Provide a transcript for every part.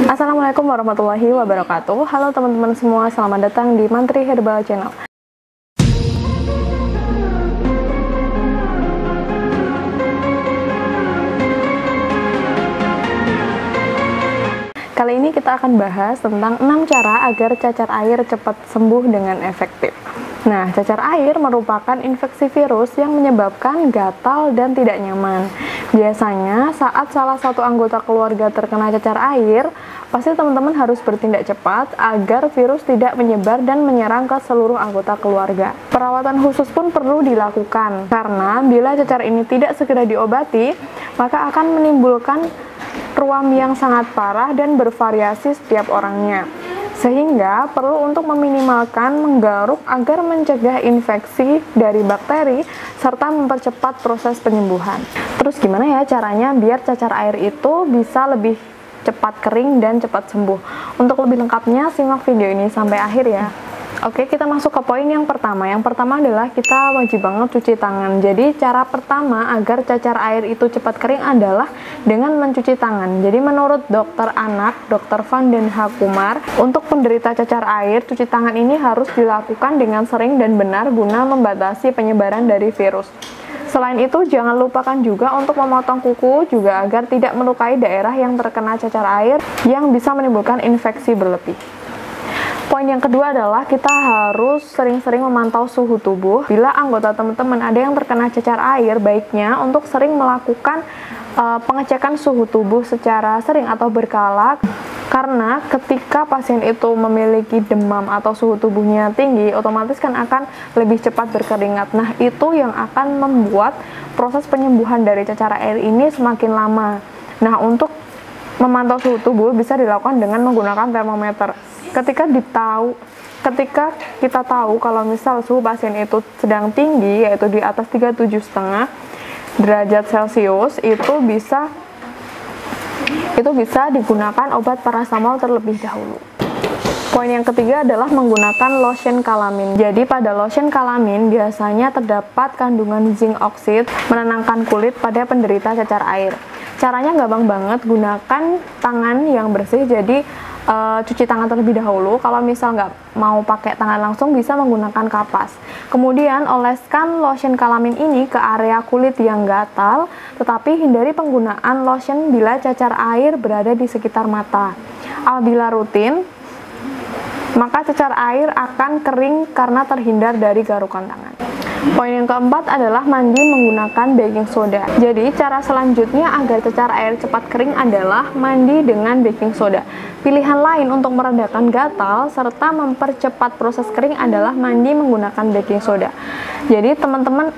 Assalamualaikum warahmatullahi wabarakatuh. Halo teman-teman semua, selamat datang di Mantri Herbal Channel. Kali ini kita akan bahas tentang 6 cara agar cacar air cepat sembuh dengan efektif. Nah, cacar air merupakan infeksi virus yang menyebabkan gatal dan tidak nyaman. Biasanya saat salah satu anggota keluarga terkena cacar air, pasti teman-teman harus bertindak cepat agar virus tidak menyebar dan menyerang ke seluruh anggota keluarga. Perawatan khusus pun perlu dilakukan, karena bila cacar ini tidak segera diobati, maka akan menimbulkan ruam yang sangat parah dan bervariasi setiap orangnya. Sehingga perlu untuk meminimalkan menggaruk agar mencegah infeksi dari bakteri serta mempercepat proses penyembuhan. Terus gimana ya caranya biar cacar air itu bisa lebih cepat kering dan cepat sembuh? Untuk lebih lengkapnya simak video ini sampai akhir ya. Oke, kita masuk ke poin yang pertama. Yang pertama adalah kita wajib banget cuci tangan. Jadi cara pertama agar cacar air itu cepat kering adalah dengan mencuci tangan. Jadi menurut dokter anak, Dr. Van Den Hakumar, untuk penderita cacar air, cuci tangan ini harus dilakukan dengan sering dan benar guna membatasi penyebaran dari virus. Selain itu, jangan lupakan juga untuk memotong kuku juga agar tidak melukai daerah yang terkena cacar air yang bisa menimbulkan infeksi berlebih. Poin yang kedua adalah kita harus sering-sering memantau suhu tubuh. Bila anggota teman-teman ada yang terkena cacar air, baiknya untuk sering melakukan pengecekan suhu tubuh secara sering atau berkala. Karena ketika pasien itu memiliki demam atau suhu tubuhnya tinggi, otomatis kan akan lebih cepat berkeringat. Nah, itu yang akan membuat proses penyembuhan dari cacar air ini semakin lama. Nah, untuk memantau suhu tubuh bisa dilakukan dengan menggunakan termometer. Ketika kita tahu kalau misal suhu pasien itu sedang tinggi, yaitu di atas 37,5 derajat Celcius, itu bisa digunakan obat paracetamol terlebih dahulu. Poin yang ketiga adalah menggunakan lotion kalamin. Jadi pada lotion kalamin biasanya terdapat kandungan zinc oxide menenangkan kulit pada penderita cacar air. Caranya gampang banget, gunakan tangan yang bersih. Jadi cuci tangan terlebih dahulu. Kalau misal nggak mau pakai tangan langsung, bisa menggunakan kapas. Kemudian oleskan lotion kalamin ini ke area kulit yang gatal, tetapi hindari penggunaan lotion bila cacar air berada di sekitar mata. Apabila rutin, maka cacar air akan kering karena terhindar dari garukan tangan. Poin yang keempat adalah mandi menggunakan baking soda. Jadi cara selanjutnya agar cacar air cepat kering adalah mandi dengan baking soda. Pilihan lain untuk meredakan gatal serta mempercepat proses kering adalah mandi menggunakan baking soda. Jadi teman-teman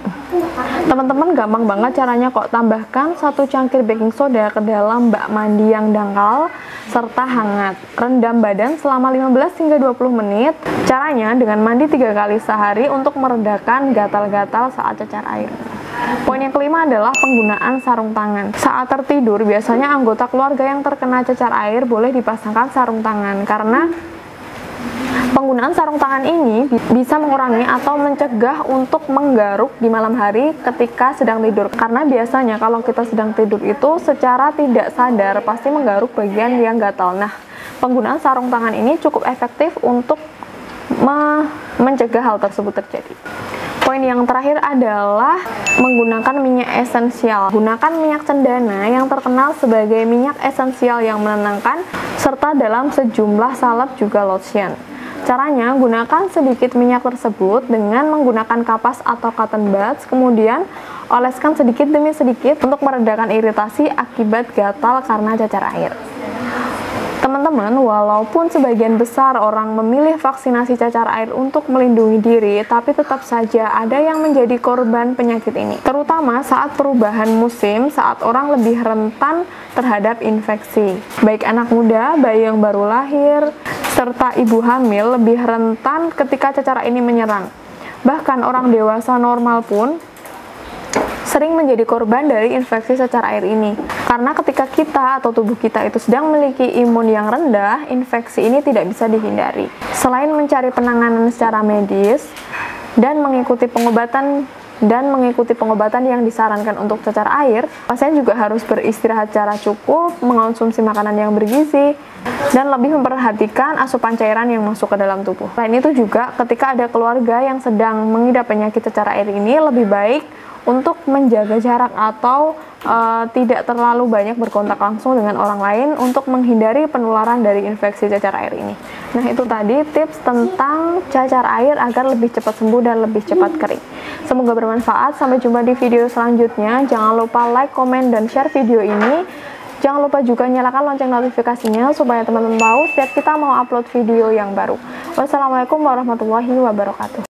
gampang banget caranya kok. Tambahkan 1 cangkir baking soda ke dalam bak mandi yang dangkal serta hangat. Rendam badan selama 15 hingga 20 menit. Caranya dengan mandi 3 kali sehari untuk meredakan gatal-gatal saat cacar air. Poin yang kelima adalah penggunaan sarung tangan. Saat tertidur, biasanya anggota keluarga yang terkena cacar air boleh dipasangkan sarung tangan, karena penggunaan sarung tangan ini bisa mengurangi atau mencegah untuk menggaruk di malam hari ketika sedang tidur. Karena biasanya kalau kita sedang tidur itu secara tidak sadar pasti menggaruk bagian yang gatal. Nah, penggunaan sarung tangan ini cukup efektif untuk mencegah hal tersebut terjadi. Poin yang terakhir adalah menggunakan minyak esensial. Gunakan minyak cendana yang terkenal sebagai minyak esensial yang menenangkan, serta dalam sejumlah salep juga lotion. Caranya, gunakan sedikit minyak tersebut dengan menggunakan kapas atau cotton buds, kemudian oleskan sedikit demi sedikit untuk meredakan iritasi akibat gatal karena cacar air. Teman-teman, walaupun sebagian besar orang memilih vaksinasi cacar air untuk melindungi diri, tapi tetap saja ada yang menjadi korban penyakit ini. Terutama saat perubahan musim, saat orang lebih rentan terhadap infeksi. Baik anak muda, bayi yang baru lahir, serta ibu hamil lebih rentan ketika cacar ini menyerang. Bahkan orang dewasa normal pun sering menjadi korban dari infeksi cacar air ini. Karena ketika kita atau tubuh kita itu sedang memiliki imun yang rendah, infeksi ini tidak bisa dihindari. Selain mencari penanganan secara medis dan mengikuti pengobatan yang disarankan untuk cacar air, pasien juga harus beristirahat secara cukup, mengonsumsi makanan yang bergizi, dan lebih memperhatikan asupan cairan yang masuk ke dalam tubuh. Selain itu juga ketika ada keluarga yang sedang mengidap penyakit cacar air ini, lebih baik untuk menjaga jarak atau tidak terlalu banyak berkontak langsung dengan orang lain untuk menghindari penularan dari infeksi cacar air ini. Nah, itu tadi tips tentang cacar air agar lebih cepat sembuh dan lebih cepat kering. Semoga bermanfaat. Sampai jumpa di video selanjutnya. Jangan lupa like, komen, dan share video ini. Jangan lupa juga nyalakan lonceng notifikasinya supaya teman-teman tahu setiap kita mau upload video yang baru. Wassalamualaikum warahmatullahi wabarakatuh.